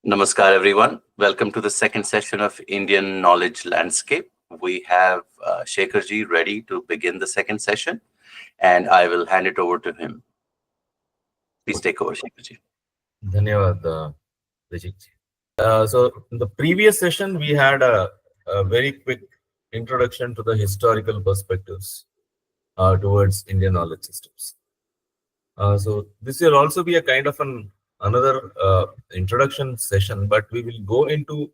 Namaskar, everyone. Welcome to the second session of Indian Knowledge Landscape. We have Shekharji ready to begin the second session, and I will hand it over to him. Please take over, Shekharji. Dhanyavad, Vijay. So in the previous session, we had a very quick introduction to the historical perspectives towards Indian knowledge systems. So this will also be a kind of another introduction session, but we will go into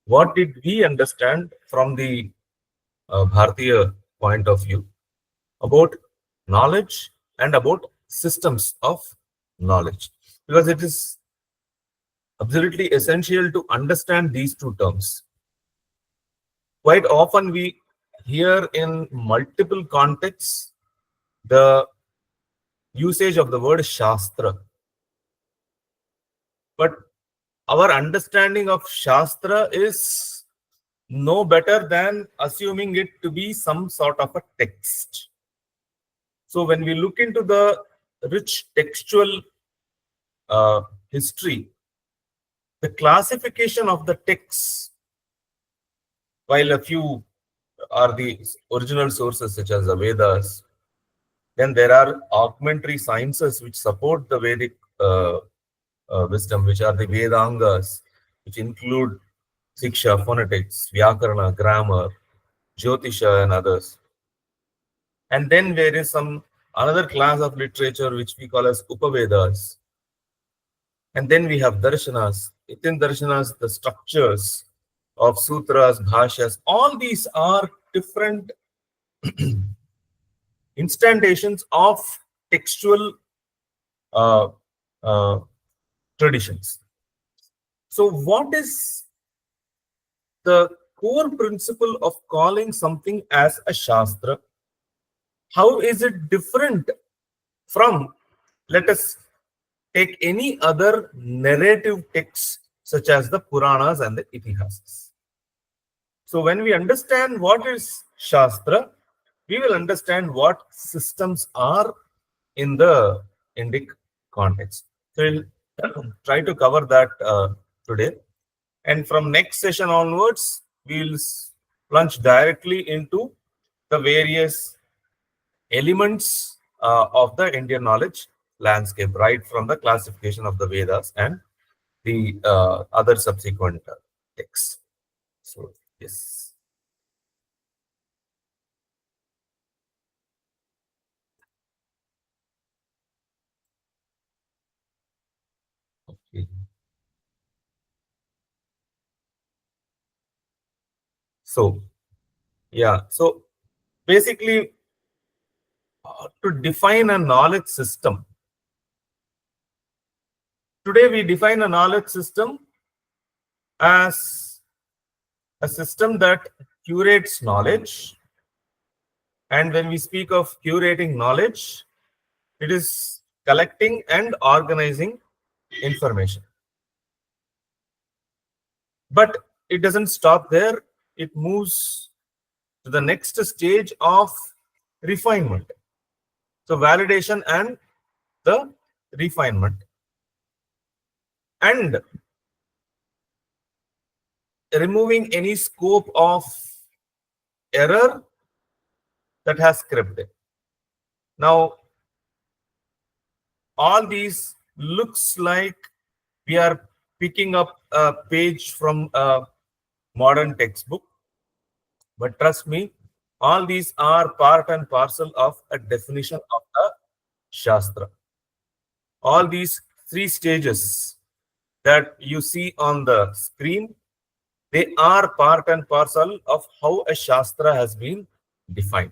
what did we understand from the Bharatiya point of view about knowledge and about systems of knowledge, because it is absolutely essential to understand these two terms. Quite often we hear in multiple contexts the usage of the word shastra, but our understanding of shastra is no better than assuming it to be some sort of a text. So when we look into the rich textual history, the classification of the texts, while a few are the original sources such as the Vedas, then there are augmentary sciences which support the Vedic wisdom, which are the Vedangas, which include Siksha, phonetics, Vyakarana, grammar, Jyotisha, and others. And then there is another class of literature which we call as Upavedas. And then we have darshanas. Within darshanas, the structures of sutras, bhashyas, all these are different instantations of textual traditions. So what is the core principle of calling something as a shastra? How is it different from, let us take any other narrative text such as the Puranas and the Itihasas? So when we understand what is shastra, we will understand what systems are in the Indic context. So we'll try to cover that today. And from next session onwards, we'll plunge directly into the various elements of the Indian knowledge landscape, right from the classification of the Vedas and the other subsequent texts. So, yes. Okay. So, yeah. So, basically, to define a knowledge system, today we define a knowledge system as a system that curates knowledge. And when we speak of curating knowledge, it is collecting and organizing information. But it doesn't stop there. It moves to the next stage of refinement. So validation and the refinement. And removing any scope of error that has crept in. Now, all these looks like we are picking up a page from a modern textbook, but trust me, all these are part and parcel of a definition of a shastra. All these three stages that you see on the screen, they are part and parcel of how a shastra has been defined.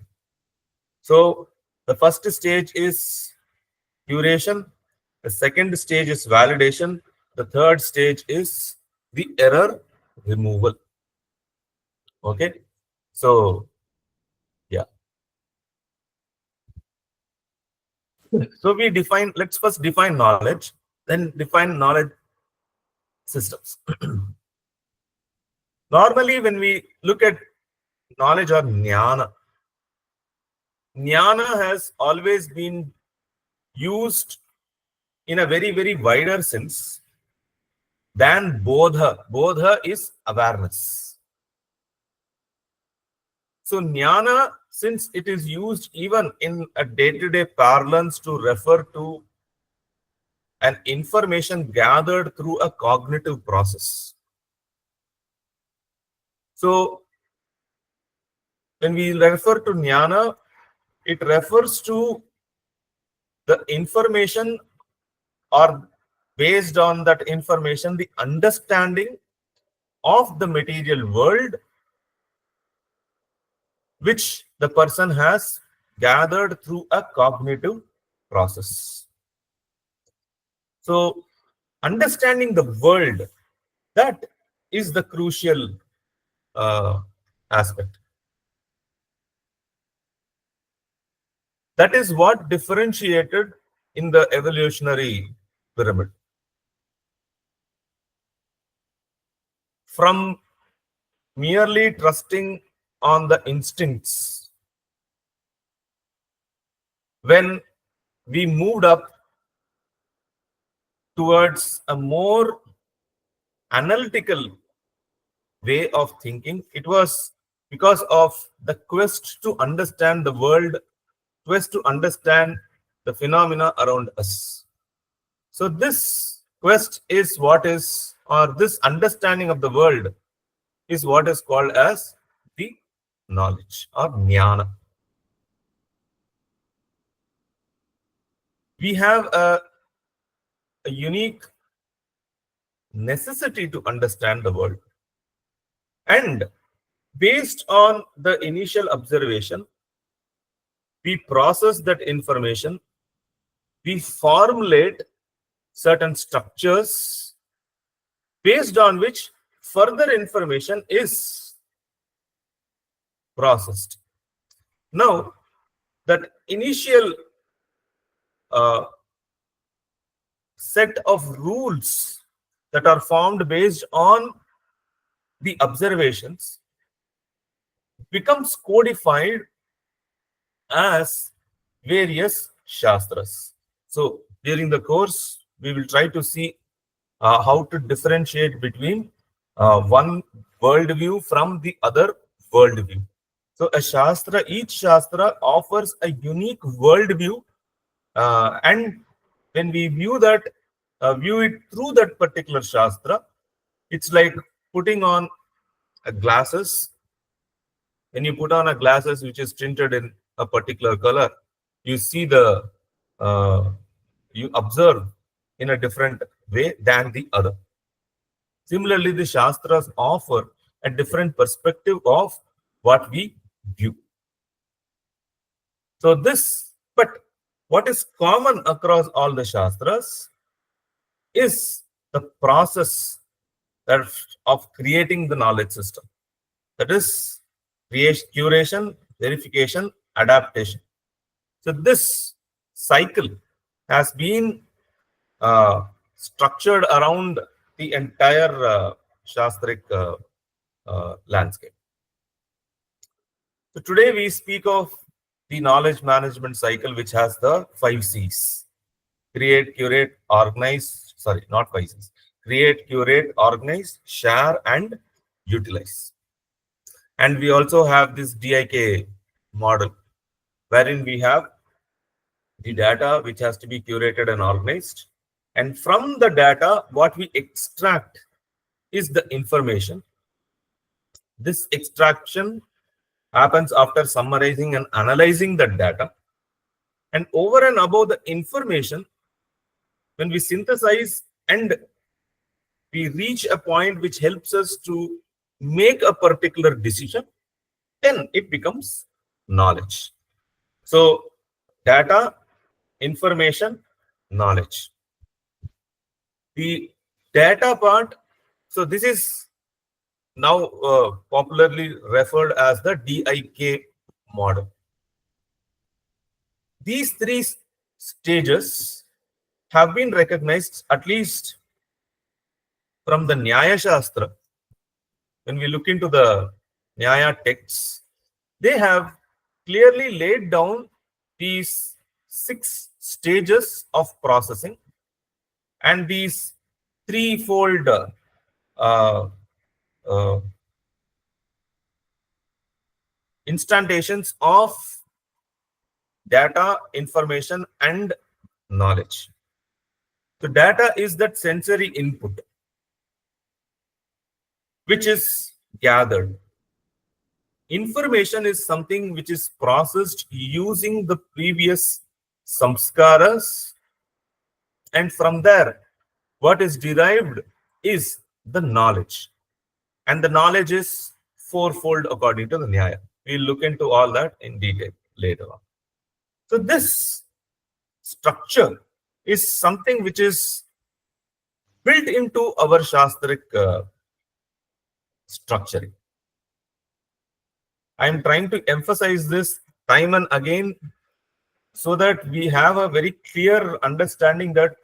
So the first stage is curation, the second stage is validation, the third stage is the error removal. Okay, so yeah. So we define, let's first define knowledge, then define knowledge systems. Normally, when we look at knowledge or jnana, jnana has always been used in a very, very wider sense. than bodha. Bodha is awareness. So jnana, since it is used even in a day-to-day parlance to refer to an information gathered through a cognitive process. So when we refer to jnana, it refers to the information, or based on that information, the understanding of the material world which the person has gathered through a cognitive process. So understanding the world, that is the crucial aspect. That is what differentiated in the evolutionary pyramid from merely trusting on the instincts. When we moved up towards a more analytical way of thinking, it was because of the quest to understand the world, quest to understand the phenomena around us. So this quest is what is, or this understanding of the world is what is called as the knowledge or jnana. We have a unique necessity to understand the world. And based on the initial observation, we process that information, we formulate certain structures based on which further information is processed. Now, that initial set of rules that are formed based on the observations becomes codified as various shastras. So during the course, we will try to see how to differentiate between one worldview from the other worldview. So a shastra, each shastra offers a unique worldview, and when we view that, view it through that particular shastra, it's like putting on a glasses. When you put on a glasses which is tinted in a particular color, you see the you observe in a different way than the other. Similarly, the shastras offer a different perspective of what we view. So this, but what is common across all the shastras is the process of creating the knowledge system. That is curation, verification, adaptation. So this cycle has been structured around the entire Shastric landscape. So today we speak of the knowledge management cycle, which has the 5 C's. Create, curate, organize, sorry, not 5 C's. Create, curate, organize, share, and utilize. And we also have this DIK model, wherein we have the data which has to be curated and organized. And from the data, what we extract is the information. This extraction happens after summarizing and analyzing the data. And over and above the information, when we synthesize and we reach a point which helps us to make a particular decision, then it becomes knowledge. So data, information, knowledge. The data part, so this is now popularly referred as the DIK model. These three stages have been recognized, at least from the Nyaya Shastra. When we look into the Nyaya texts, they have clearly laid down these 6 stages of processing, and these threefold uh, uh, instantations of data, information, and knowledge. So data is that sensory input which is gathered. Information is something which is processed using the previous samskaras, and from there, what is derived is the knowledge. And the knowledge is fourfold according to the Nyaya. We'll look into all that in detail later on. So this structure is something which is built into our Shastric structuring. I am trying to emphasize this time and again so that we have a very clear understanding that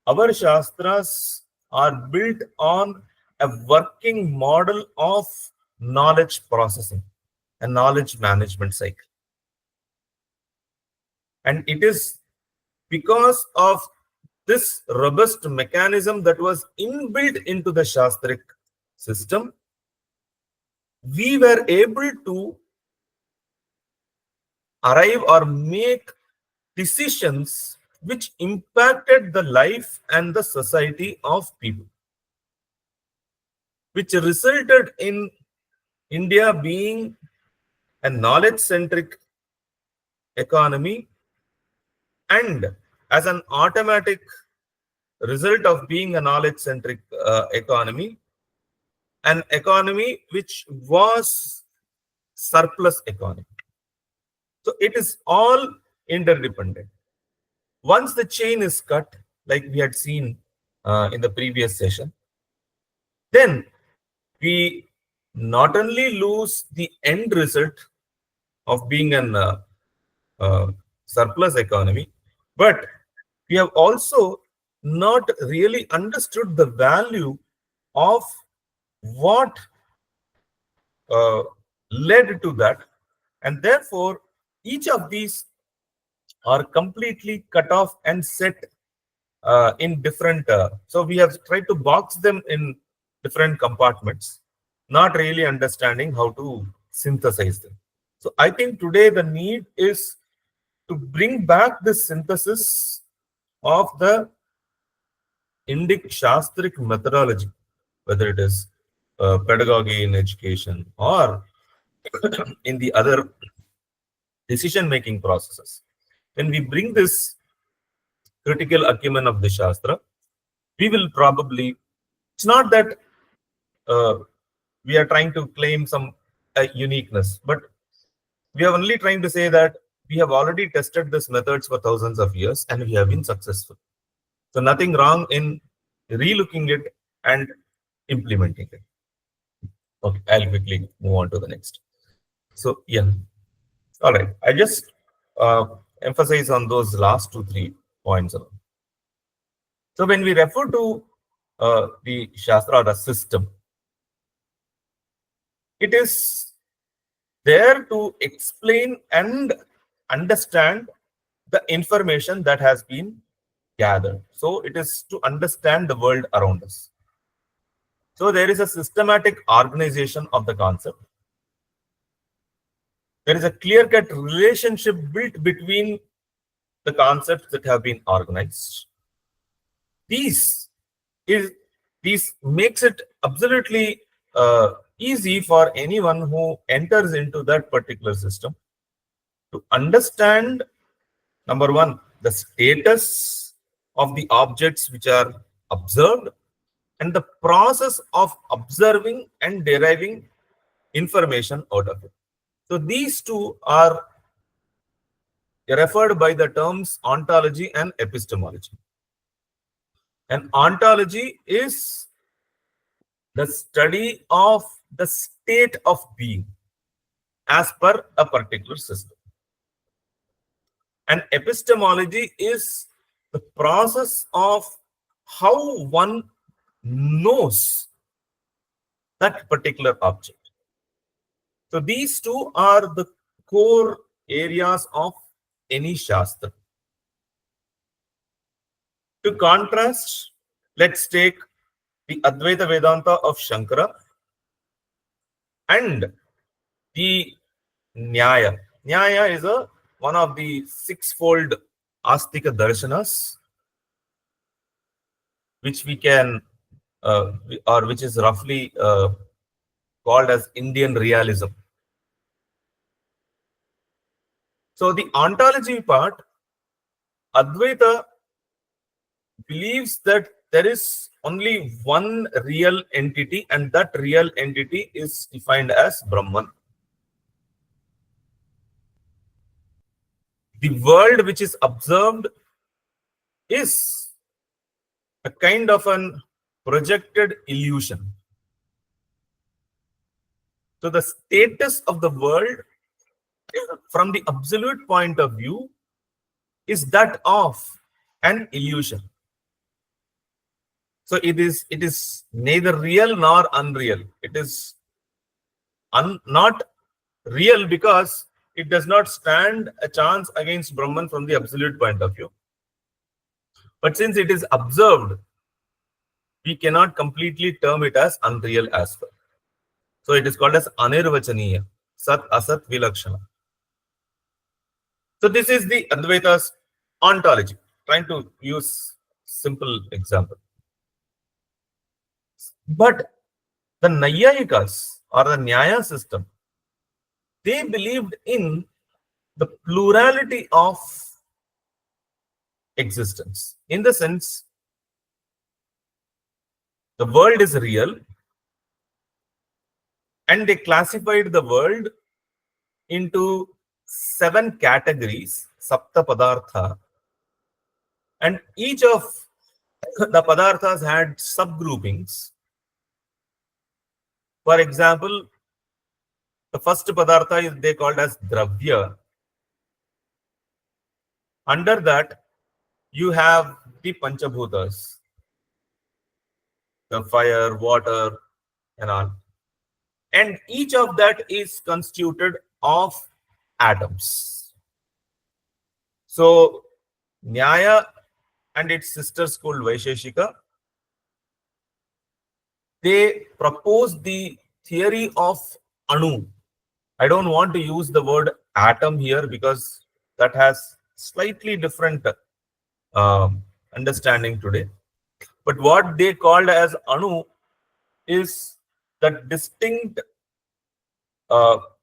our Shastras are built on a working model of knowledge processing and knowledge management cycle. And it is because of this robust mechanism that was inbuilt into the Shastric system, we were able to arrive or make decisions which impacted the life and the society of people, which resulted in India being a knowledge-centric economy, and as an automatic result of being a knowledge-centric economy, an economy which was surplus economy. So it is all interdependent. Once the chain is cut, like we had seen in the previous session, then we not only lose the end result of being an surplus economy, but we have also not really understood the value of what uh, led to that, and therefore each of these are completely cut off and set in different. So we have tried to box them in different compartments, not really understanding how to synthesize them. So I think today the need is to bring back this synthesis of the Indic Shastric methodology, whether it is pedagogy in education or in the other decision-making processes. When we bring this critical acumen of the Shastra, we will probably, it's not that uh, we are trying to claim some uniqueness, but we are only trying to say that we have already tested these methods for thousands of years and we have been successful. So nothing wrong in relooking it and implementing it. Okay, I'll quickly move on to the next. So yeah, all right. I just emphasize on those last 2-3 points. So when we refer to the Shastra or a system, it is there to explain and understand the information that has been gathered. So it is to understand the world around us. So there is a systematic organization of the concept. There is a clear-cut relationship built between the concepts that have been organized. These makes it absolutely easy for anyone who enters into that particular system to understand, number one, the status of the objects which are observed and the process of observing and deriving information out of it. So these two are referred by the terms ontology and epistemology. And ontology is the study of the state of being as per a particular system. And epistemology is the process of how one knows that particular object. So these two are the core areas of any Shastra. To contrast, Let's take the Advaita Vedanta of Shankara and the Nyaya. Nyaya is one of the sixfold Astika Darshanas, which we can, or which is roughly called as Indian realism. So the ontology part, Advaita believes that there is only one real entity, and that real entity is defined as Brahman. The world which is observed is a kind of an projected illusion. So the status of the world from the absolute point of view is that of an illusion. So it is neither real nor unreal. It is not real because it does not stand a chance against Brahman from the absolute point of view. But since it is observed, we cannot completely term it as unreal as well. So it is called as anirvachaniya, sat asat vilakshana. So this is the Advaita's ontology. Trying to use simple example. But the Nayayikas or the Nyaya system, they believed in the plurality of existence. In the sense, the world is real, and they classified the world into 7 categories, Sapta Padartha, and each of the Padarthas had subgroupings. For example, the first Padartha is they called as Dravya. Under that, you have the Panchabhutas, the fire, water, and all. And each of that is constituted of atoms. So, Nyaya and its sister school Vaisheshika, they propose the theory of Anu. I don't want to use the word atom here because that has slightly different understanding today. But what they called as Anu is the distinct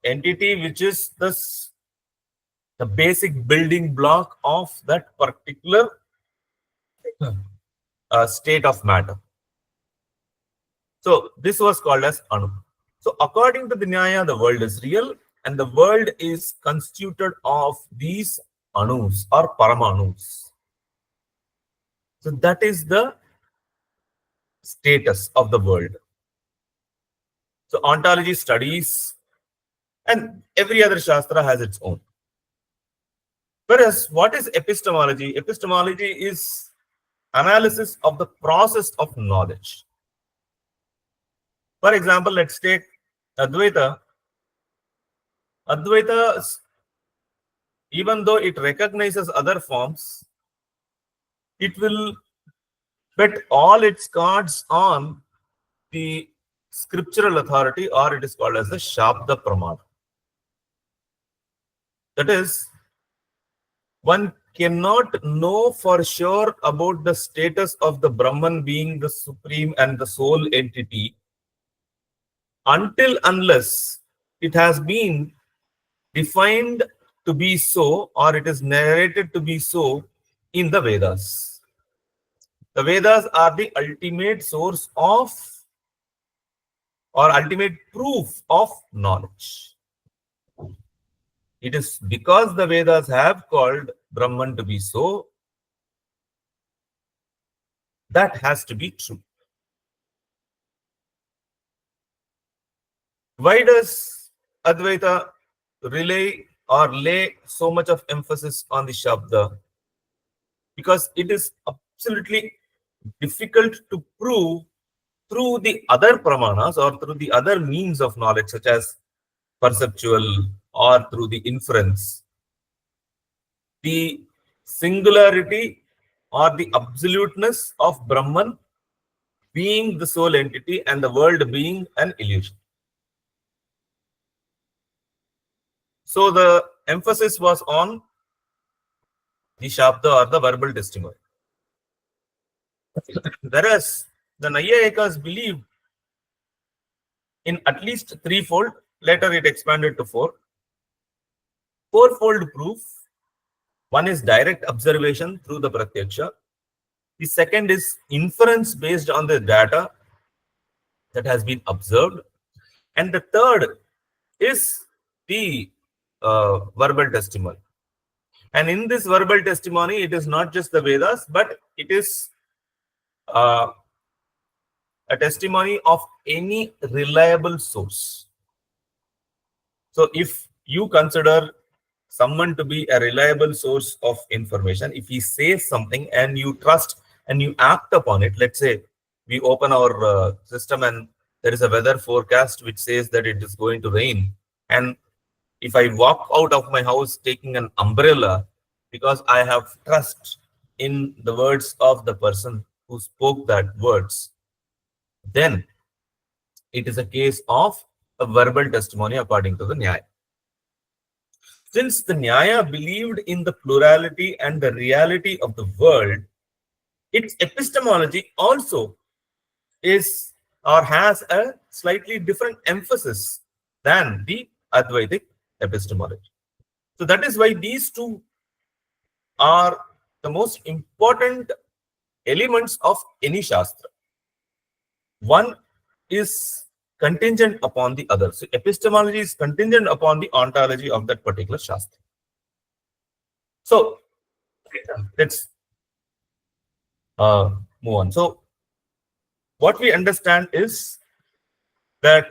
entity which is the basic building block of that particular state of matter. So this was called as Anu. So according to the Nyaya, the world is real and the world is constituted of these Anus or Paramanus. So that is the status of the world. So ontology studies, and every other shastra has its own. Whereas what is epistemology? Epistemology is analysis of the process of knowledge. For example, let's take Advaita. Advaita, even though it recognizes other forms, it will bet all its cards on the scriptural authority, or it is called as the Shabda Pramana. That is, one cannot know for sure about the status of the Brahman being the supreme and the sole entity unless it has been defined to be so, or it is narrated to be so in the Vedas. The Vedas are the ultimate source of or ultimate proof of knowledge. It is because the Vedas have called Brahman to be so, that has to be true. Why does Advaita rely or lay so much of emphasis on the Shabda? Because it is absolutely difficult to prove through the other pramanas or through the other means of knowledge, such as perceptual or through the inference, the singularity or the absoluteness of Brahman being the sole entity and the world being an illusion. So the emphasis was on the Shabda or the verbal testimony. Whereas the Nayayikas believed in at least threefold, later it expanded to four. Fourfold proof. One is direct observation through the Pratyaksha. The second is inference based on the data that has been observed. And the third is the verbal testimony. And in this verbal testimony, it is not just the Vedas, but it is a testimony of any reliable source. So if you consider someone to be a reliable source of information, if he says something and you trust and you act upon it, let's say we open our system and there is a weather forecast which says that it is going to rain. And if I walk out of my house taking an umbrella because I have trust in the words of the person who spoke that words, then it is a case of a verbal testimony according to the Nyaya. Since the Nyaya believed in the plurality and the reality of the world, its epistemology also is or has a slightly different emphasis than the Advaitic epistemology. So that is why these two are the most important elements of any Shastra. One is contingent upon the other. So epistemology is contingent upon the ontology of that particular Shastra. So let's move on. So what we understand is that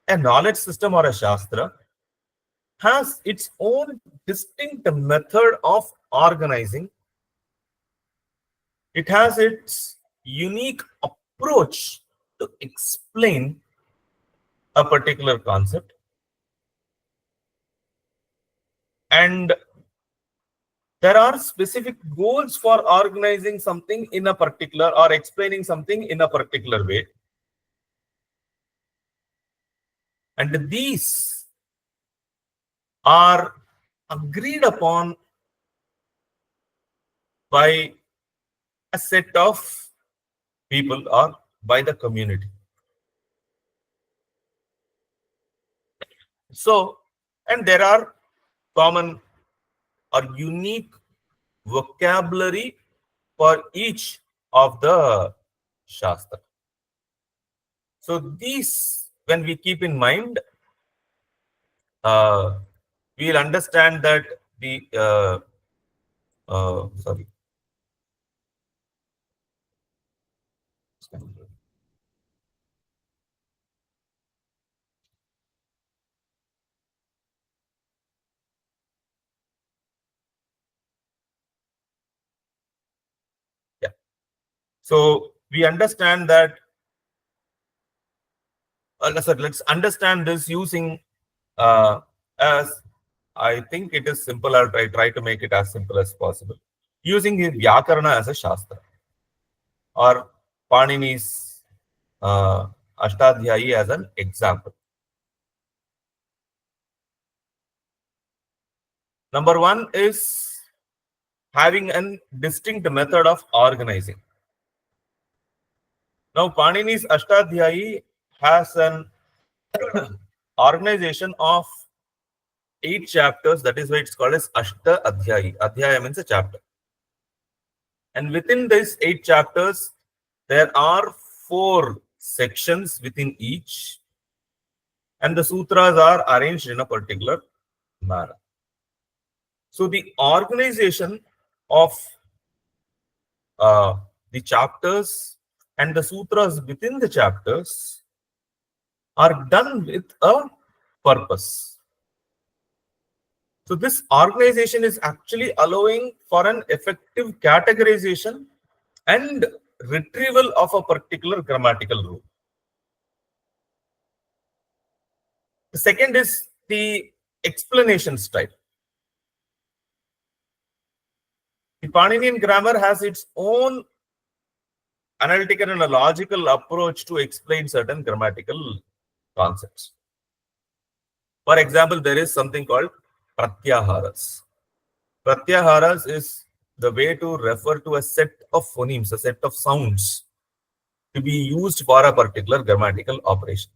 a knowledge system or a Shastra has its own distinct method of organizing. It has its unique approach to explain a particular concept. And there are specific goals for organizing something in a particular or explaining something in a particular way. And these are agreed upon by a set of people or by the community. So, and there are common or unique vocabulary for each of the Shastra. So these, when we keep in mind, we'll understand that the sorry. Yeah. So we understand that. Let's understand this using as I think it is simple. I'll try to make it as simple as possible. Using Vyakarana as a Shastra or Panini's Ashtadhyayi as an example. Number one is having a distinct method of organizing. Now, Panini's Ashtadhyayi has an organization of 8 chapters. That is why it's called as Ashta Adhyayi. Adhyaya means a chapter. And within these 8 chapters, there are 4 sections within each. And the sutras are arranged in a particular manner. So the organization of the chapters and the sutras within the chapters are done with a purpose. So this organization is actually allowing for an effective categorization and retrieval of a particular grammatical rule. The second is the explanation style. The Paninian grammar has its own analytical and a logical approach to explain certain grammatical concepts. For example, there is something called pratyaharas. Pratyaharas is the way to refer to a set of phonemes, a set of sounds to be used for a particular grammatical operation.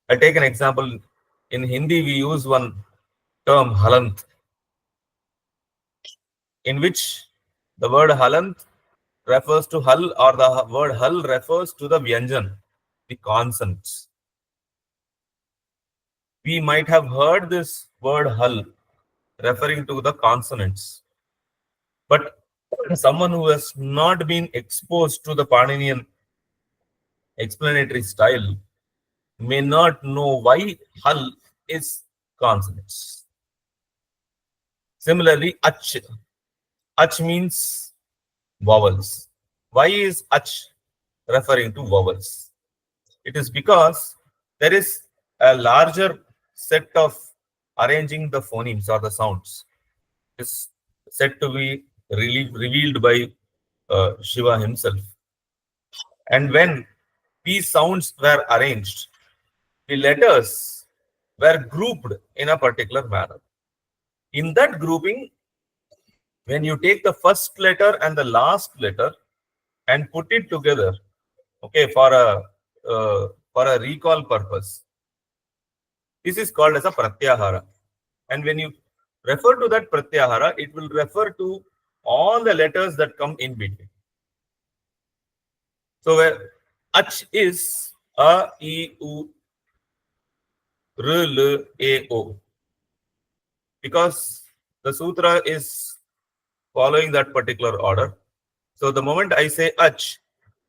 I take an example. In Hindi, we use one term halant, in which the word halant refers to hal, or the word hal refers to the vyanjan, the consonants. We might have heard this word hal referring to the consonants, but someone who has not been exposed to the Paninian explanatory style may not know why hal is consonants. Similarly, ach. Ach means vowels. Why is ach referring to vowels? It is because there is a larger set of arranging the phonemes or the sounds. Is said to be revealed by Shiva himself. And when these sounds were arranged, the letters were grouped in a particular manner. In that grouping, when you take the first letter and the last letter and put it together, okay, for a recall purpose, this is called as a pratyahara. And when you refer to that pratyahara, it will refer to all the letters that come in between. So where ach is a, e, u, r, l, a, o. Because the sutra is following that particular order. So the moment I say ach,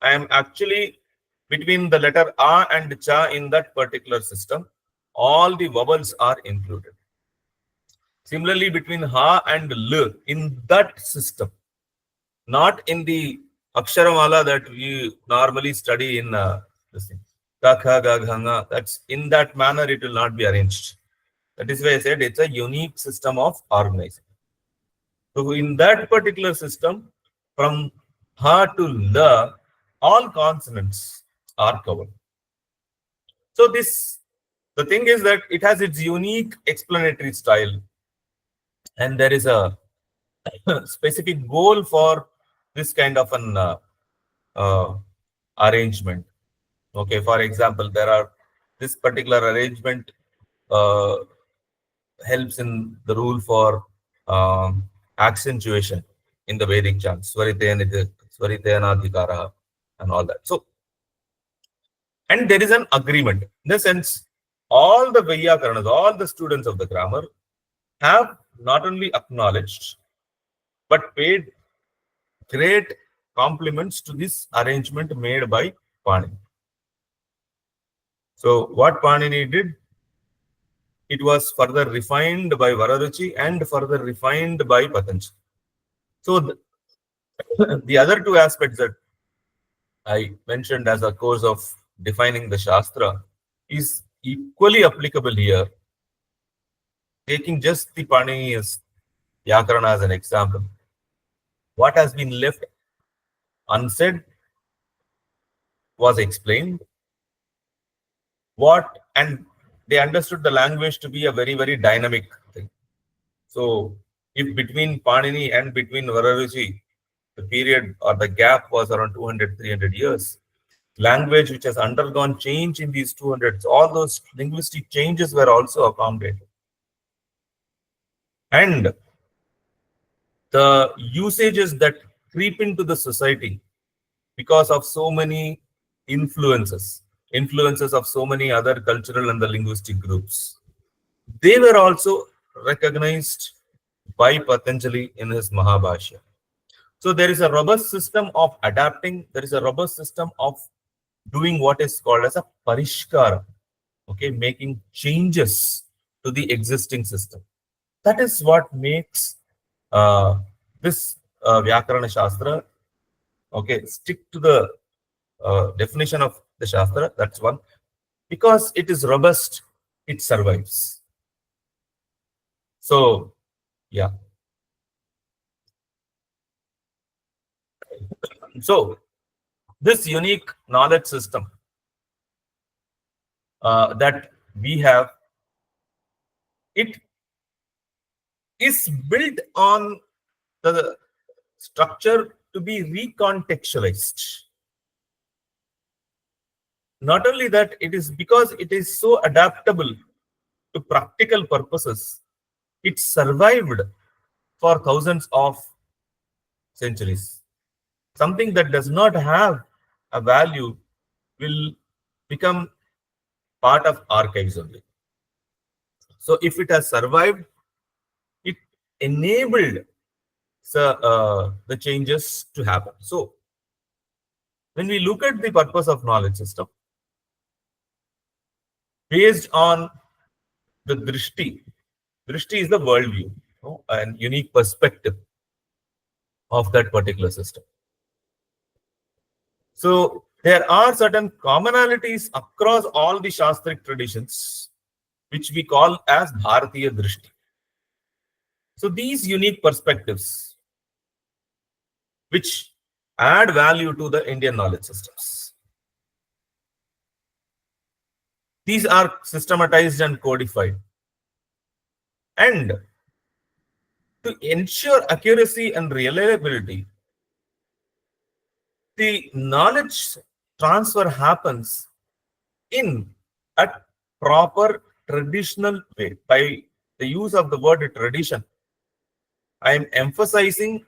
I am actually between the letter a and cha in that particular system. All the vowels are included. Similarly, between ha and l in that system, not in the aksharamala that we normally study in this thing. Ka, kha, ga, gha, nga. That's in that manner it will not be arranged. That is why I said it's a unique system of organizing. So in that particular system, from ha to la, all consonants are covered. So the thing is that it has its unique explanatory style, and there is a specific goal for this kind of an arrangement. Okay, for example, this particular arrangement uh, helps in the rule for accentuation in the Vedic chants, Swaritenadhikara and all that. So, and there is an agreement. In the sense, all the Vaiyakaranas, all the students of the grammar have not only acknowledged, but paid great compliments to this arrangement made by Panini. So, what Panini did, it was further refined by Vararuchi and further refined by Patanjali. So, the other two aspects that I mentioned as a course of defining the Shastra is equally applicable here. Taking just the Panini's Vyakarana as an example, what has been left unsaid was explained. And they understood the language to be a very, very dynamic thing. So, if between Panini and between Vararuchi, the period or the gap was around 200, 300 years, language which has undergone change in these 200s, all those linguistic changes were also accommodated. And the usages that creep into the society because of so many influences of so many other cultural and the linguistic groups, they were also recognized by Patanjali in his Mahabhashya. So there is a robust system of adapting, there is a robust system of doing what is called as a parishkara, okay, making changes to the existing system. That is what makes this Vyakarana Shastra, okay, stick to the definition of the Shastra. That's one. Because it is robust, it survives. So, yeah. So this unique knowledge system that we have, it is built on the structure to be recontextualized. Not only that, it is because it is so adaptable to practical purposes, it survived for thousands of centuries. Something that does not have a value will become part of archives only. So if it has survived, it enabled the changes to happen. So when we look at the purpose of knowledge system, based on the drishti, drishti is the worldview, and unique perspective of that particular system. So there are certain commonalities across all the shastric traditions, which we call as Bharatiya drishti. So these unique perspectives, which add value to the Indian knowledge systems. These are systematized and codified. And to ensure accuracy and reliability, the knowledge transfer happens in a proper traditional way. By the use of the word tradition, I am emphasizing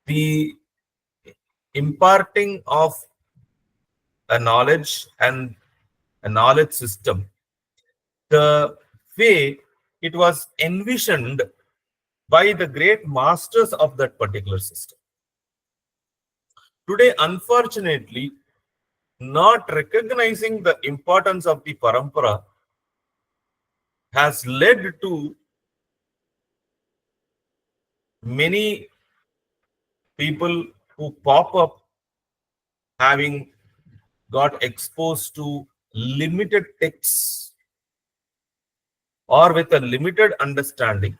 the imparting of a knowledge and a knowledge system, the way it was envisioned by the great masters of that particular system. Today, unfortunately, not recognizing the importance of the parampara has led to many people who pop up having got exposed to limited texts or with a limited understanding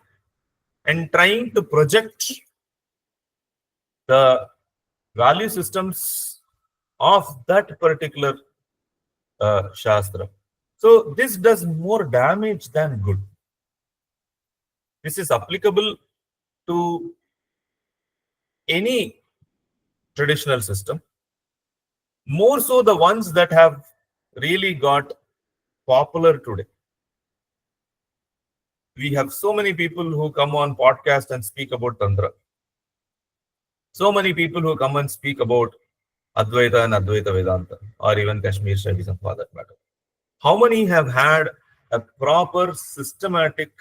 and trying to project the value systems of that particular shastra. So this does more damage than good. This is applicable to any traditional system, more so the ones that have really got popular today. We have so many people who come on podcast and speak about Tantra. So many people who come and speak about Advaita and Advaita Vedanta, or even Kashmir Shaivism for that matter. How many have had a proper systematic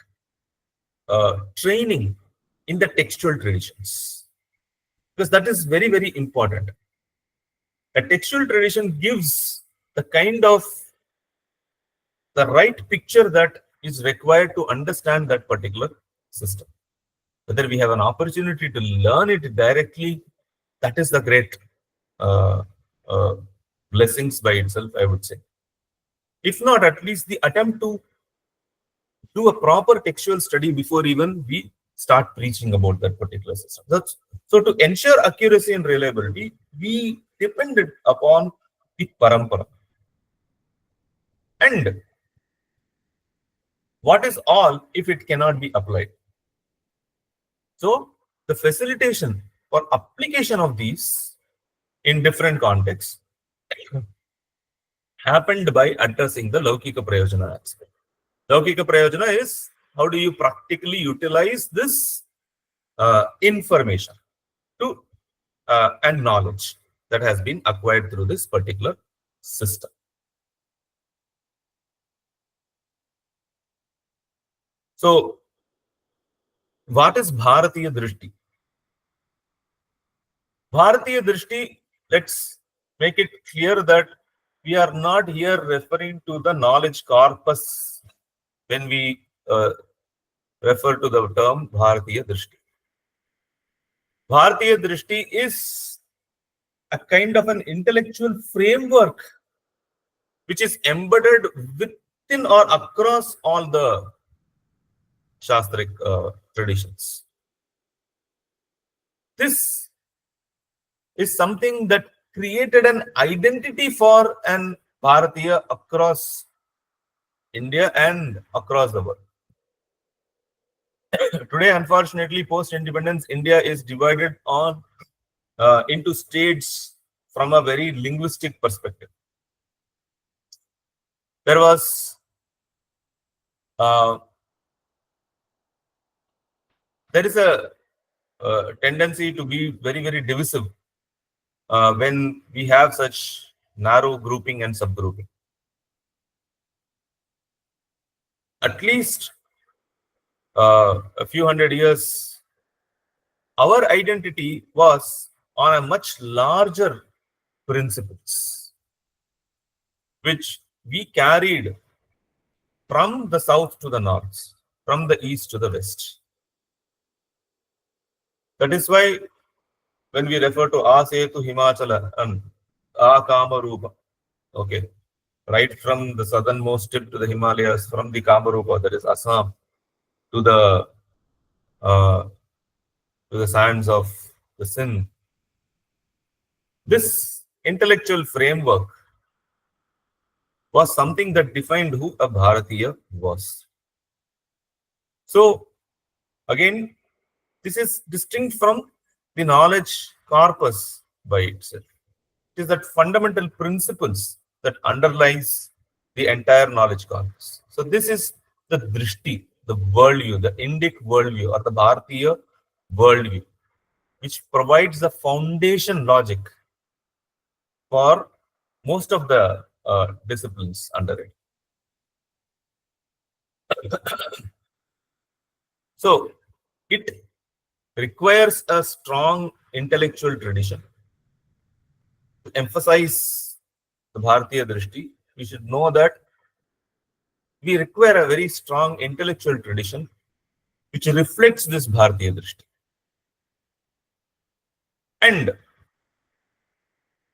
training in the textual traditions? Because that is very, very important. A textual tradition gives the kind of the right picture that is required to understand that particular system. Whether we have an opportunity to learn it directly, that is the great uh, uh, blessings by itself, I would say. If not, at least the attempt to do a proper textual study before even we start preaching about that particular system. So to ensure accuracy and reliability, we depended upon the parampara. And what is all if it cannot be applied? So the facilitation or application of these in different contexts happened by addressing the Laukika Prayojana aspect. Laukika Prayojana is how do you practically utilize this information to and knowledge that has been acquired through this particular system. So what is Bharatiya Drishti? Bharatiya Drishti, let's make it clear that we are not here referring to the knowledge corpus when we refer to the term Bharatiya Drishti. Bharatiya Drishti is a kind of an intellectual framework which is embedded within or across all the Shastric traditions. This is something that created an identity for an Bharatiya across India and across the world. Today, unfortunately, post-independence, India is divided on into states from a very linguistic perspective. There was there is a tendency to be very, very divisive when we have such narrow grouping and subgrouping. At least a few hundred years, our identity was on a much larger principles, which we carried from the south to the north, from the east to the west. That is why when we refer to Asetu Himachala and Akamarupa, okay, right from the southernmost tip to the Himalayas, from the Kamarupa, that is Assam, to the sands of the Sindh. This intellectual framework was something that defined who a Bharatiya was. So, again, this is distinct from the knowledge corpus by itself. It is that fundamental principles that underlies the entire knowledge corpus. So, this is the drishti, the worldview, the Indic worldview or the Bharatiya worldview, which provides the foundation logic for most of the disciplines under it. So, it requires a strong intellectual tradition. To emphasize the Bharatiya Drishti, we should know that we require a very strong intellectual tradition which reflects this Bharatiya Drishti. And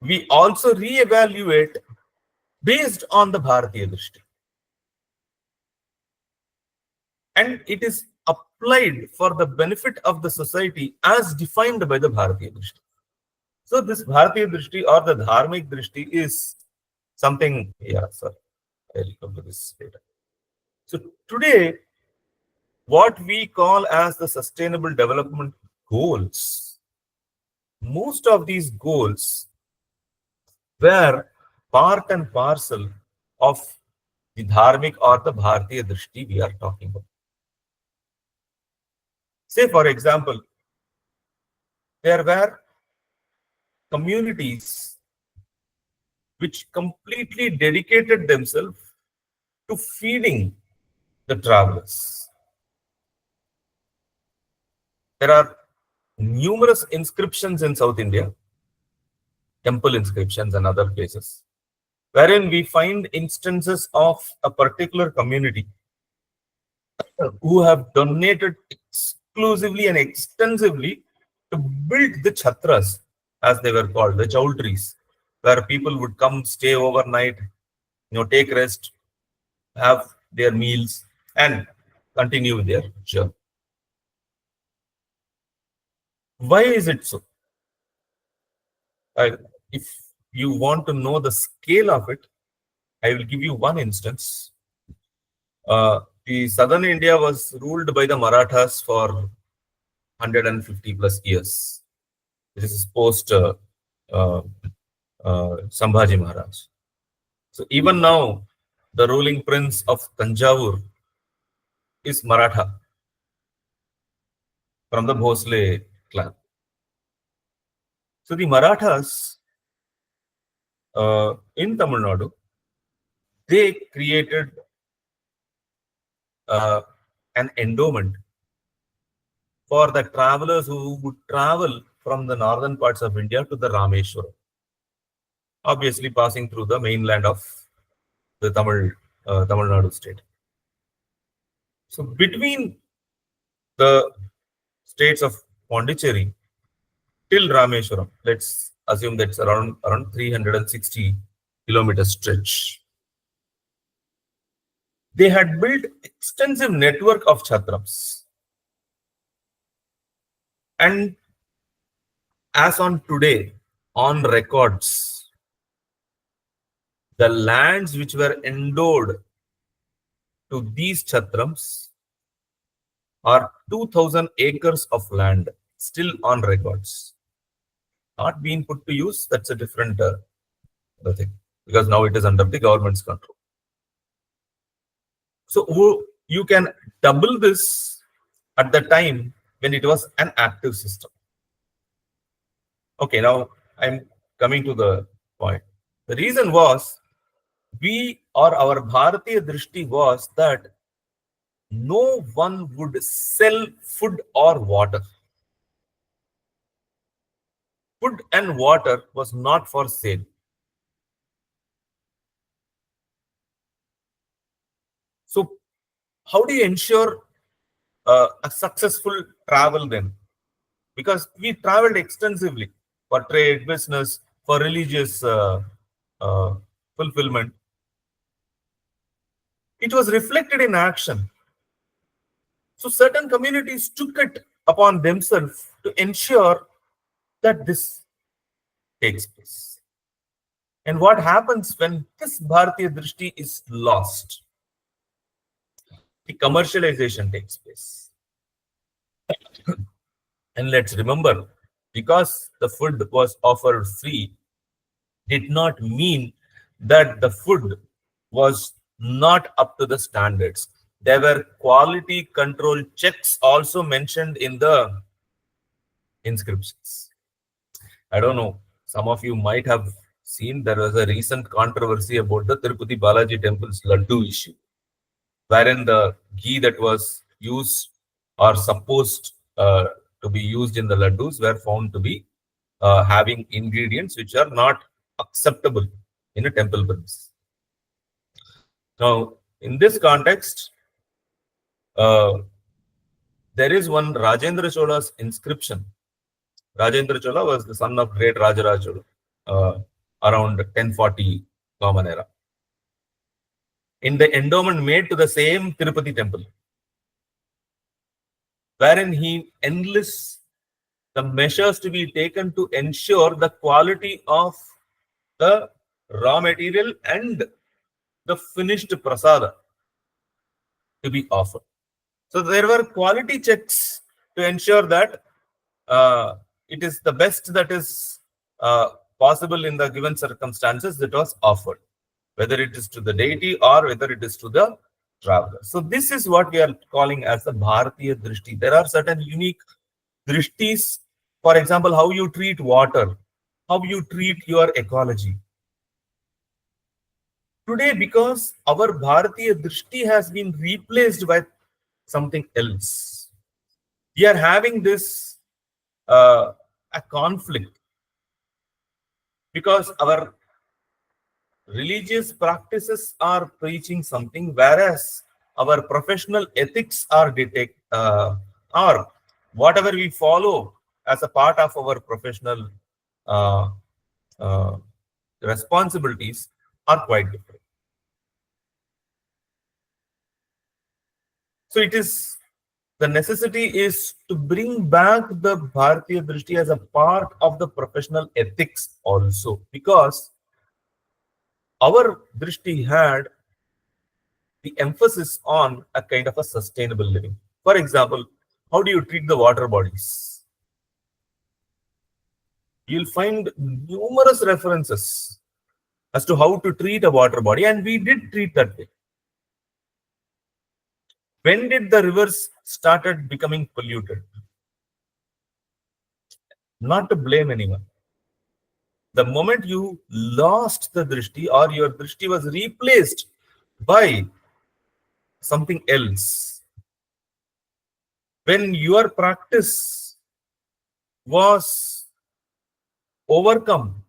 we also re-evaluate based on the Bharatiya Drishti. And it is applied for the benefit of the society as defined by the Bharatiya Drishti. So this Bharatiya Drishti or the Dharmic Drishti is something, I'll come to this later. So today, what we call as the sustainable development goals, most of these goals were part and parcel of the Dharmic or the Bharatiya Drishti we are talking about. Say, for example, there were communities which completely dedicated themselves to feeding the travelers. There are numerous inscriptions in South India, temple inscriptions and other places, wherein we find instances of a particular community who have donated exclusively and extensively to build the chhatras, as they were called, the chowdhuries, where people would come, stay overnight, take rest, have their meals, and continue their journey. Why is it so? If you want to know the scale of it, I will give you one instance. The southern India was ruled by the Marathas for 150 plus years. This is post Sambhaji Maharaj. So even now, the ruling prince of Tanjavur is Maratha from the Bhosle clan. So the Marathas in Tamil Nadu, they created an endowment for the travelers who would travel from the northern parts of India to the Rameshwaram, obviously passing through the mainland of the Tamil Nadu state. So between the states of Pondicherry till Rameshwaram, let's assume that's around 360 kilometer stretch. They had built extensive network of chatrams. And as on today, on records, the lands which were endowed to these chatrams are 2,000 acres of land still on records. Not being put to use, that's a different thing, because now it is under the government's control. So you can double this at the time when it was an active system. Okay, now I'm coming to the point. The reason was our Bharatiya Drishti was that no one would sell food or water. Food and water was not for sale. So how do you ensure a successful travel then? Because we traveled extensively for trade, business, for religious uh, fulfillment. It was reflected in action. So certain communities took it upon themselves to ensure that this takes place. And what happens when this Bharatiya Drishti is lost? The commercialization takes place. And let's remember, because the food was offered free, did not mean that the food was not up to the standards. There were quality control checks also mentioned in the inscriptions. I don't know, some of you might have seen there was a recent controversy about the Tirupati Balaji Temple's Laddu issue, wherein the ghee that was used or supposed to be used in the laddus were found to be having ingredients which are not acceptable in a temple premise. Now, in this context, there is one Rajendra Chola's inscription. Rajendra Chola was the son of great Rajaraj Chola around 1040 Common Era. In the endowment made to the same Tirupati temple, wherein he enlists the measures to be taken to ensure the quality of the raw material and the finished prasada to be offered. So there were quality checks to ensure that it is the best that is possible in the given circumstances that was offered, whether it is to the deity or whether it is to the traveler. So this is what we are calling as the Bharatiya Drishti. There are certain unique drishtis, for example, how you treat water, how you treat your ecology. Today, because our Bharatiya Drishti has been replaced by something else, we are having this a conflict, because our religious practices are preaching something, whereas our professional ethics are or whatever we follow as a part of our professional uh, uh, responsibilities are quite different. So it is, the necessity is to bring back the Bharatiya Drishti as a part of the professional ethics also, because our Drishti had the emphasis on a kind of a sustainable living. For example, how do you treat the water bodies? You'll find numerous references as to how to treat a water body, and we did treat that way. When did the rivers started becoming polluted? Not to blame anyone. The moment you lost the drishti, or your drishti was replaced by something else, when your practice was overcome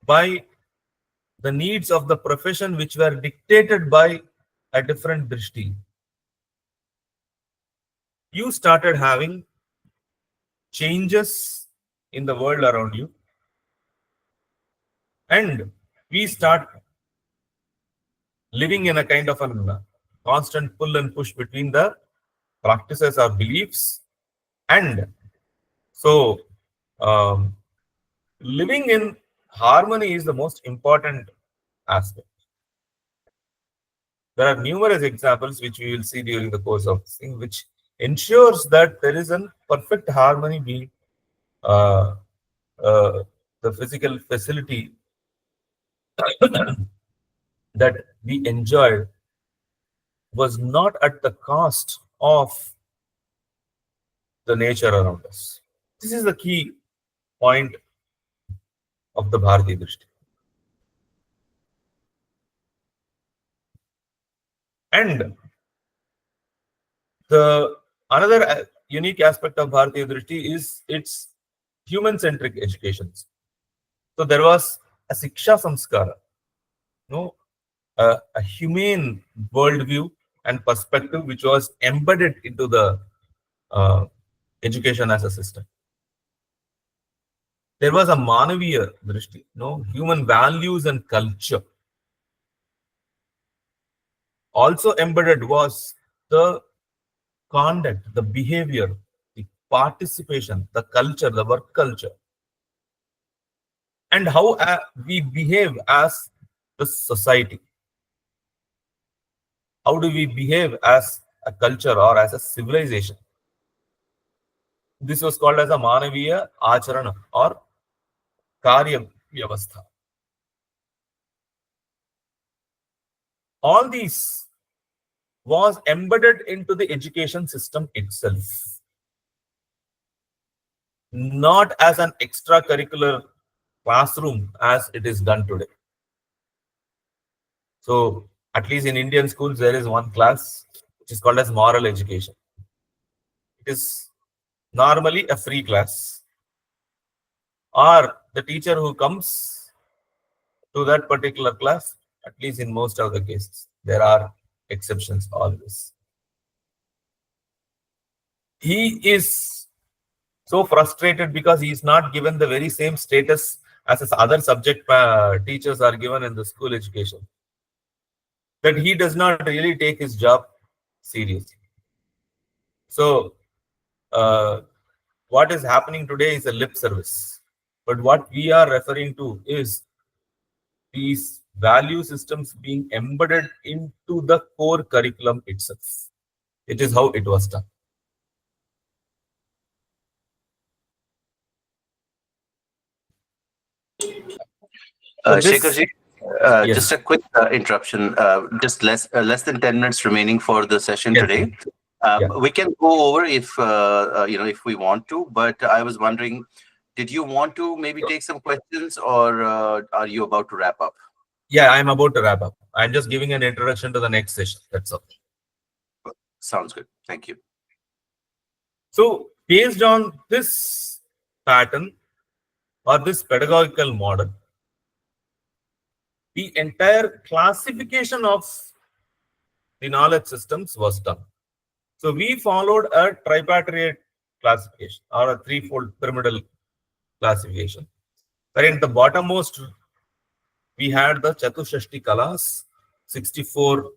by the needs of the profession which were dictated by a different drishti, you started having changes in the world around you, and we start living in a kind of a constant pull and push between the practices or beliefs. And so living in harmony is the most important aspect. There are numerous examples which we will see during the course of this thing, which ensures that there is a perfect harmony between uh, the physical facility that we enjoyed was not at the cost of the nature around us. This is the key point of the Bharati Drishti. And the another unique aspect of Bharati Drishti is its human-centric educations. So there was a Siksha Samskara, no, a humane worldview and perspective which was embedded into the uh, education as a system. There was a Manaviya Drishti, no, human values and culture. Also embedded was the conduct, the behavior, the participation, the culture, the work culture, and how we behave as the society. How do we behave as a culture or as a civilization? This was called as a Manaviya Acharana or Karya Vyavastha. All these was embedded into the education system itself, not as an extracurricular classroom as it is done today. So, at least in Indian schools, there is one class which is called as moral education. It is normally a free class, or the teacher who comes to that particular class, at least in most of the cases, there are exceptions always. He is so frustrated because he is not given the very same status as his other subject teachers are given in the school education, that he does not really take his job seriously. So, what is happening today is a lip service. But what we are referring to is these value systems being embedded into the core curriculum itself. It is how it was done. So this, Shekharji, just yes, a quick interruption. Just less than 10 minutes remaining for the session yes, today. yeah, We can go over if if we want to, but I was wondering, did you want to maybe take some questions, or are you about to wrap up? yeah. I'm about to wrap up. I'm just giving an introduction to the next session. That's all. Sounds good. Thank you. So based on this pattern or this pedagogical model, the entire classification of the knowledge systems was done. So we followed a tripartite classification or a threefold pyramidal classification. Wherein the bottommost we had the Chatushashti Kalas, 64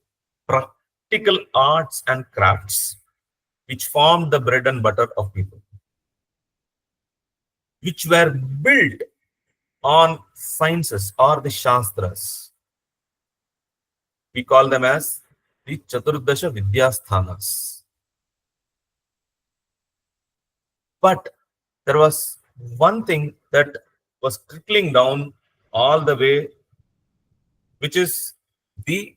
practical arts and crafts, which formed the bread and butter of people, which were built on sciences or the Shastras. We call them as the Chaturdasha Vidyasthanas. But there was one thing that was trickling down all the way, which is the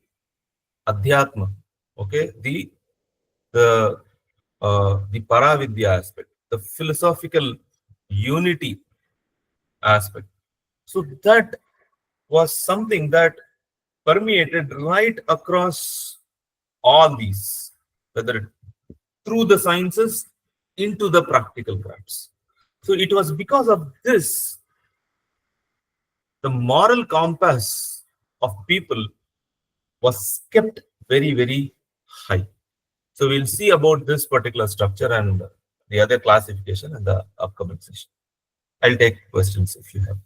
Adhyatma. Okay, the Paravidya aspect, the philosophical unity aspect. So that was something that permeated right across all these, whether through the sciences into the practical crafts. So it was because of this the moral compass of people was kept very, very high. So we'll see about this particular structure and the other classification in the upcoming session. I'll take questions if you have.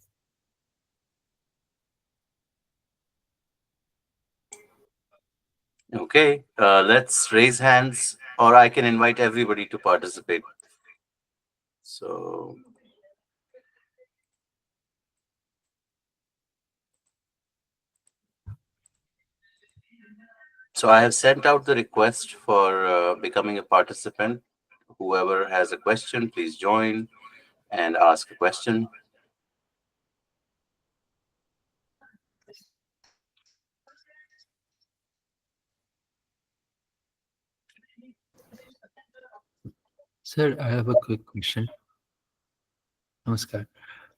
Okay, let's raise hands, or I can invite everybody to participate. So, So I have sent out the request for becoming a participant. Whoever has a question, please join and ask a question. Sir, I have a quick question. Namaskar.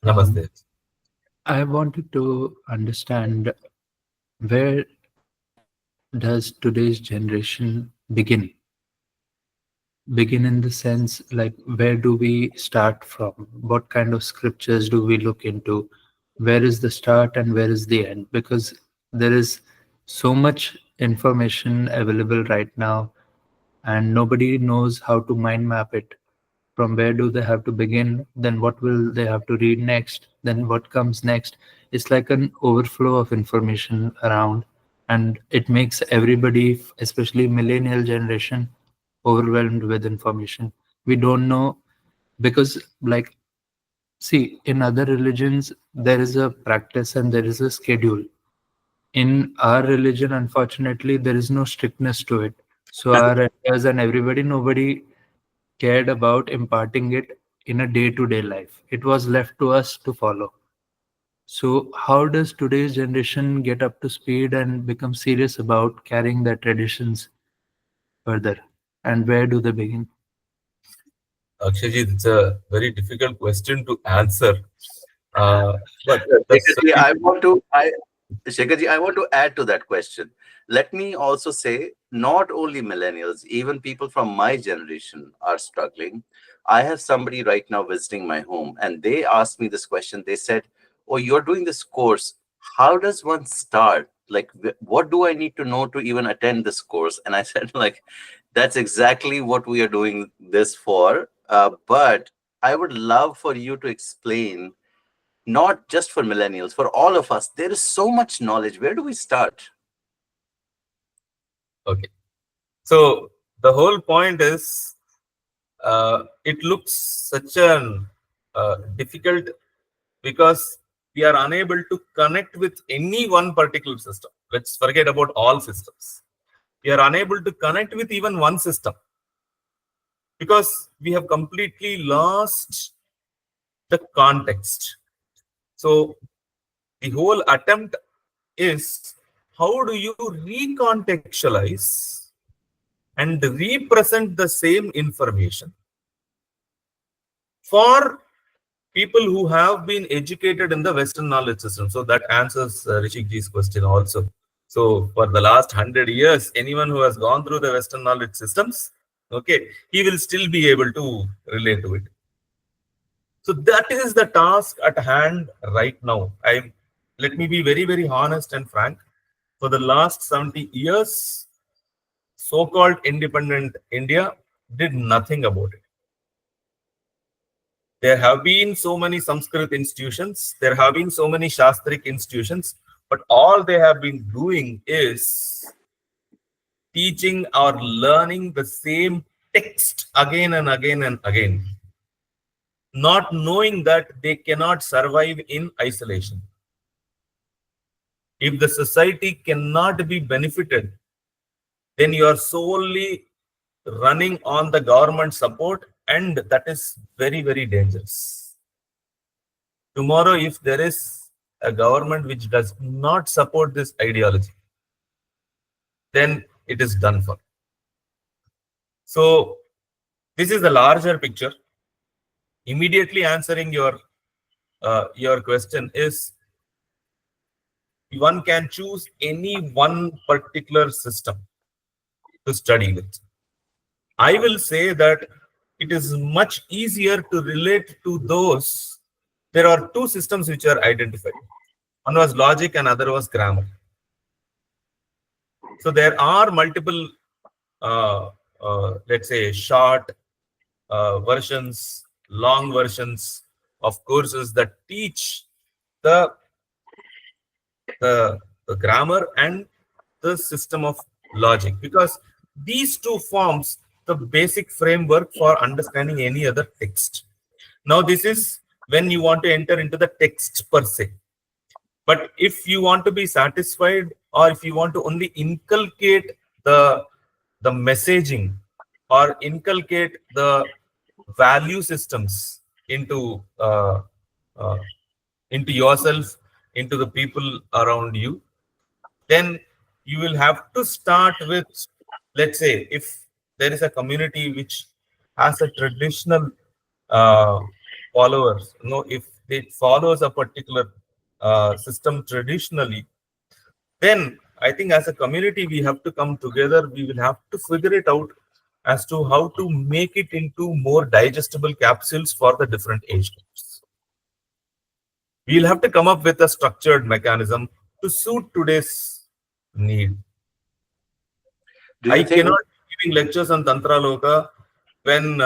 Namaste. I wanted to understand where does today's generation begin? Begin in the sense like where do we start from? What kind of scriptures do we look into? Where is the start and where is the end? Because there is so much information available right now and nobody knows how to mind map it. From where do they have to begin, then what will they have to read next, then what comes next. It's like an overflow of information around, and it makes everybody, especially millennial generation, overwhelmed with information. We don't know, because like, see, in other religions there is a practice and there is a schedule. In our religion, unfortunately, there is no strictness to it. So our elders and everybody, nobody cared about imparting it in a day-to-day life. It was left to us to follow. So how does today's generation get up to speed and become serious about carrying their traditions further? And where do they begin? Akshayji, it's a very difficult question to answer. But the Shekharji, solution. I want to add to that question. Let me also say, not only millennials, even people from my generation are struggling. I have somebody right now visiting my home, and they asked me this question. They said, "Oh, you're doing this course. How does one start? Like, what do I need to know to even attend this course?" And I said, like, that's exactly what we are doing this for. But I would love for you to explain, not just for millennials, for all of us. There is so much knowledge. Where do we start? Okay. So the whole point is, it looks such an difficult because we are unable to connect with any one particular system. Let's forget about all systems. We are unable to connect with even one system because we have completely lost the context. So the whole attempt is, how do you recontextualize and represent the same information for people who have been educated in the Western knowledge system? So that answers Rishikji's question also. So for the last 100 years, anyone who has gone through the Western knowledge systems, okay, he will still be able to relate to it. So that is the task at hand right now. Let me be very, very honest and frank. For the last 70 years, so-called independent India did nothing about it. There have been so many Sanskrit institutions, there have been so many Shastric institutions, but all they have been doing is teaching or learning the same text again and again and again, not knowing that they cannot survive in isolation. If the society cannot be benefited, then you are solely running on the government support, and that is very, very dangerous. Tomorrow, if there is a government which does not support this ideology, then it is done for. So this is the larger picture. Immediately answering your question is, one can choose any one particular system to study with. I will say that it is much easier to relate to those. There are two systems which are identified. One was logic and other was grammar. So there are multiple, let's say, short versions, long versions of courses that teach the, the grammar and the system of logic, because these two forms the basic framework for understanding any other text. Now, this is when you want to enter into the text per se. But if you want to be satisfied, or if you want to only inculcate the messaging or inculcate the value systems uh, into yourself, into the people around you, then you will have to start with, let's say, if there is a community which has a traditional uh, followers, if it follows a particular system traditionally, then I think as a community we have to come together. We will have to figure it out as to how to make it into more digestible capsules for the different age groups. We'll have to come up with a structured mechanism to suit today's need. Do I you think? cannot be giving lectures on Tantra Loka when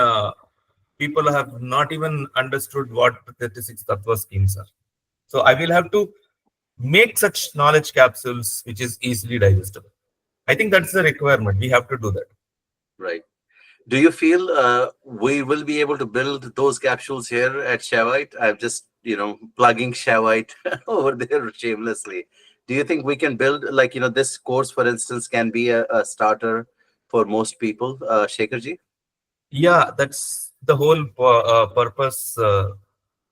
people have not even understood what the 36 Tattva schemes are. So I will have to make such knowledge capsules which is easily digestible. I think that's the requirement. We have to do that. Right. Do you feel we will be able to build those capsules here at Shavite? I'm just, plugging Shavite over there shamelessly. Do you think we can build, like, this course, for instance, can be a starter for most people, Shekharji? Yeah, that's the whole purpose,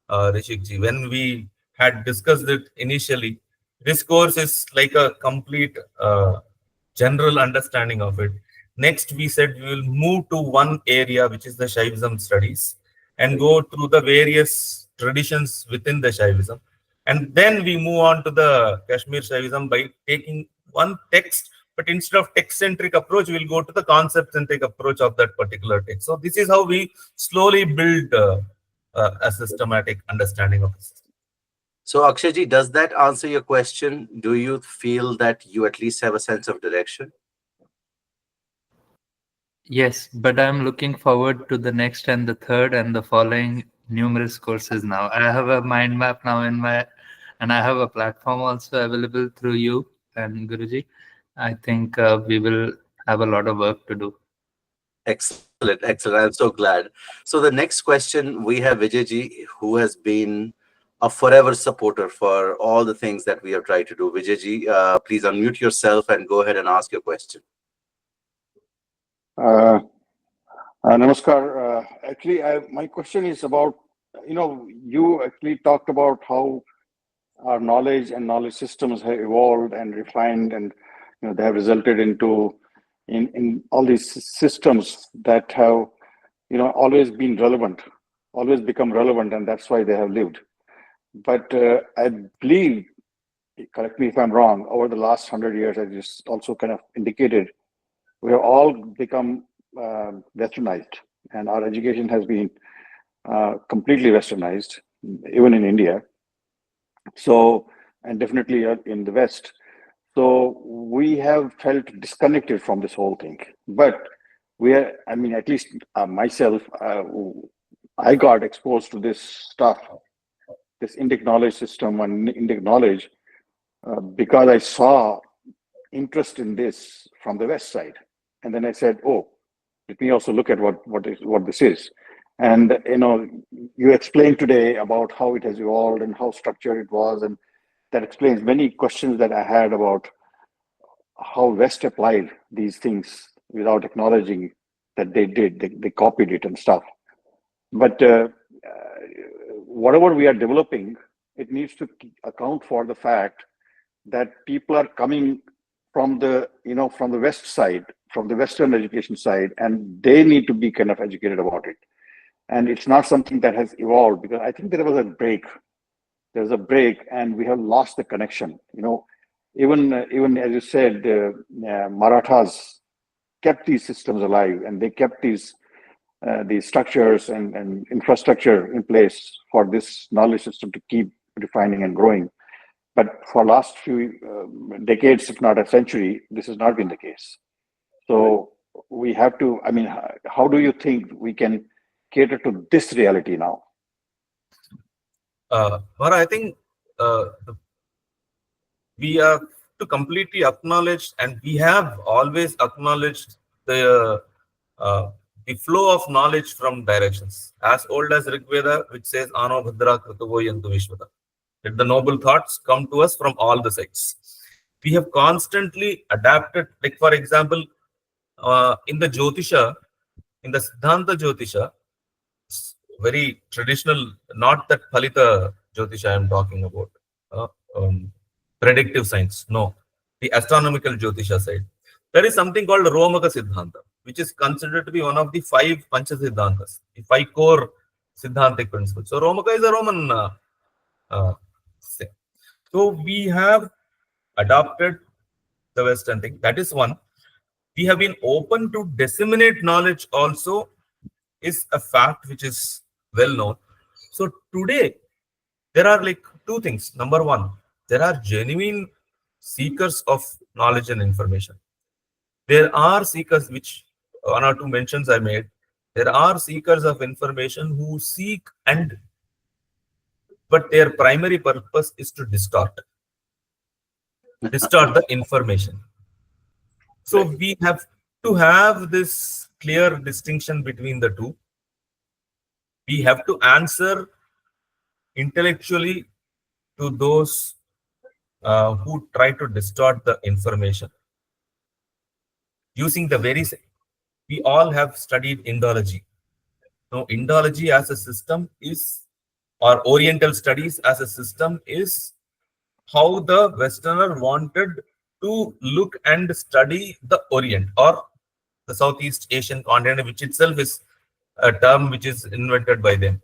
Rishikji. When we had discussed it initially, this course is like a complete general understanding of it. Next, we said we will move to one area, which is the Shaivism studies, and go through the various traditions within the Shaivism. And then we move on to the Kashmir Shaivism by taking one text, but instead of text-centric approach, we'll go to the concept-centric approach of that particular text. So this is how we slowly build a systematic understanding of the system. So, Akshayji, does that answer your question? Do you feel that you at least have a sense of direction? Yes, but I'm looking forward to the next and the third and the following numerous courses now. I have a mind map now and I have a platform also available through you and Guruji. I think we will have a lot of work to do. Excellent, excellent. I'm so glad. So the next question, we have Vijayji, who has been a forever supporter for all the things that we have tried to do. Vijayji, please unmute yourself and go ahead and ask your question. Namaskar. Actually, my question is about, you actually talked about how our knowledge and knowledge systems have evolved and refined, and they have resulted into in all these systems that have always been relevant, always become relevant, and that's why they have lived. But I believe, correct me if I'm wrong, over the last 100 years, as you also kind of indicated, we have all become westernized, and our education has been completely westernized, even in India. So, and definitely in the West. So we have felt disconnected from this whole thing. But we are, I mean, at least myself, I got exposed to this stuff, this Indic knowledge system and Indic knowledge, because I saw interest in this from the West side. And then I said, oh, let me also look at what this is. And you explained today about how it has evolved and how structured it was, and that explains many questions that I had about how West applied these things without acknowledging that they did. They copied it and stuff. But whatever we are developing, it needs to account for the fact that people are coming from the from the West side, from the Western education side, and they need to be kind of educated about it. And it's not something that has evolved, because I think there was a break. There's a break, and we have lost the connection. Even as you said, Marathas kept these systems alive, and they kept these structures and infrastructure in place for this knowledge system to keep refining and growing. But for last few decades, if not a century, this has not been the case. So we have to, I mean, how do you think we can cater to this reality now? Mara, I think we have to completely acknowledge, and we have always acknowledged the flow of knowledge from directions as old as Rig Veda, which says Ano Bhadra Krituvo Yantu Vishwata. That the noble thoughts come to us from all the sides. We have constantly adapted. Like, for example, in the Jyotisha, in the Siddhanta Jyotisha, very traditional, not that Phalita Jyotisha I am talking about, uh, um, predictive science, no, the astronomical Jyotisha side. There is something called Romaka Siddhanta, which is considered to be one of the 5 Pancha Siddhantas, the 5 core Siddhantic principles. So Romaka is a Roman thing. So we have adopted the Western thing. That is one. We have been open to disseminate knowledge also is a fact which is well known. So today, there are like 2 things. Number one, there are genuine seekers of knowledge and information. There are seekers, which 1 or 2 mentions I made. There are seekers of information who seek but their primary purpose is to distort the information. So Right. we have to have this clear distinction between the two. We have to answer intellectually to those who try to distort the information using the very. We all have studied Indology. Now, Indology as a system is, or Oriental studies as a system is, how the Westerner wanted to look and study the Orient or the Southeast Asian continent, which itself is a term which is invented by them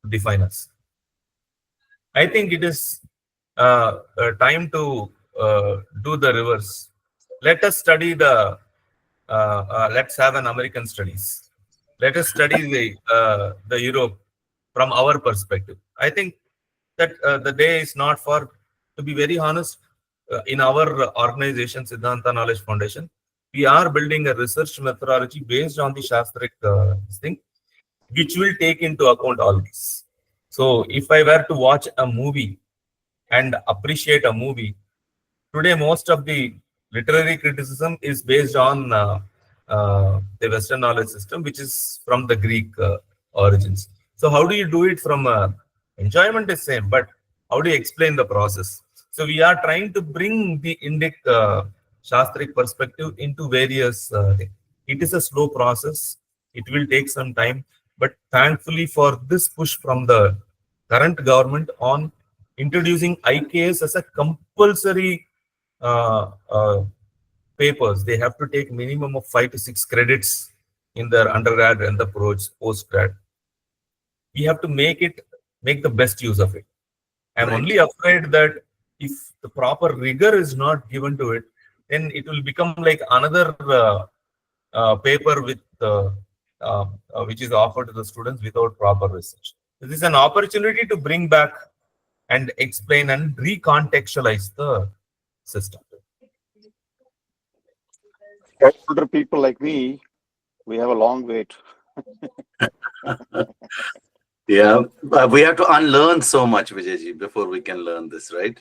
to define us. I think it is time to do the reverse. Let us study let's have an American studies. Let us study the Europe from our perspective. I think that the day is not for, to be very honest, in our organization, Siddhanta Knowledge Foundation, we are building a research methodology based on the Shastric thing, which will take into account all this. So if I were to watch a movie and appreciate a movie, today most of the literary criticism is based on the Western knowledge system, which is from the Greek origins. So how do you do it from enjoyment is same, but how do you explain the process? So we are trying to bring the Indic Shastric perspective into various things. It is a slow process. It will take some time, but thankfully for this push from the current government on introducing IKS as a compulsory papers, they have to take minimum of 5 to 6 credits in their undergrad and the postgrad. We have to make the best use of it. I'm Right. only afraid that if the proper rigor is not given to it, then it will become like another paper with which is offered to the students without proper research. This is an opportunity to bring back and explain and recontextualize the system. Older people like me, we have a long wait. Yeah, we have to unlearn so much, Vijayji, before we can learn this, right?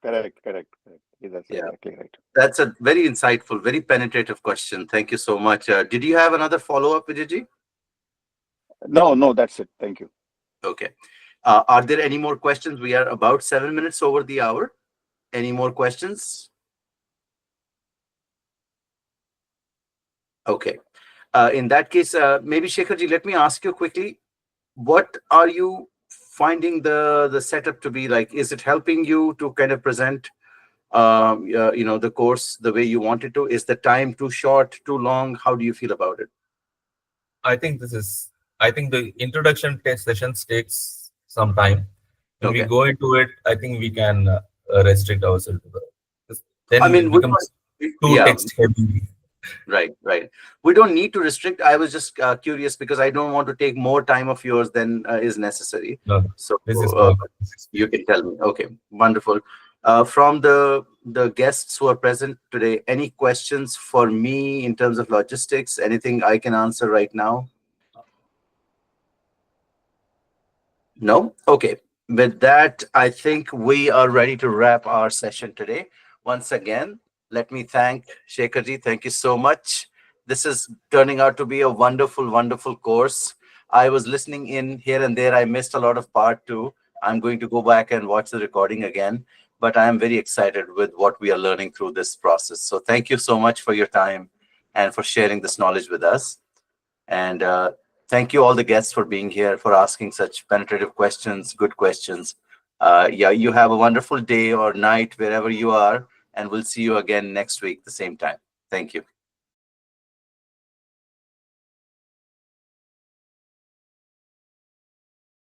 Correct. That's Yeah, exactly right. that's a very insightful, very penetrative question. Thank you so much. Did you have another follow-up, Vijayji? No, that's it. Thank you. Okay. Are there any more questions? We are about 7 minutes over the hour. Any more questions? Okay. In that case, maybe Shekharji, let me ask you quickly, what are you finding the setup to be like? Is it helping you to kind of present the course the way you want it to? Is the time too short, too long? How do you feel about it? I think the introduction test sessions takes some time. When we Okay. go into it, I think we can restrict ourselves to the. Then I mean, it becomes too yeah, text heavy. right. We don't need to restrict. I was just curious because I don't want to take more time of yours than is necessary. No, So this is not. you can tell me. Okay, wonderful. From the guests who are present today, any questions for me in terms of logistics? Anything I can answer right now? No? Okay. With that, I think we are ready to wrap our session today. Once again, let me thank Shekharji. Thank you so much. This is turning out to be a wonderful, wonderful course. I was listening in here and there. I missed a lot of part 2. I'm going to go back and watch the recording again. But I am very excited with what we are learning through this process. So thank you so much for your time. and for sharing this knowledge with us. And thank you all the guests for being here, for asking such penetrative questions, good questions. Yeah, you have a wonderful day or night wherever you are, and we'll see you again next week, the same time. Thank you.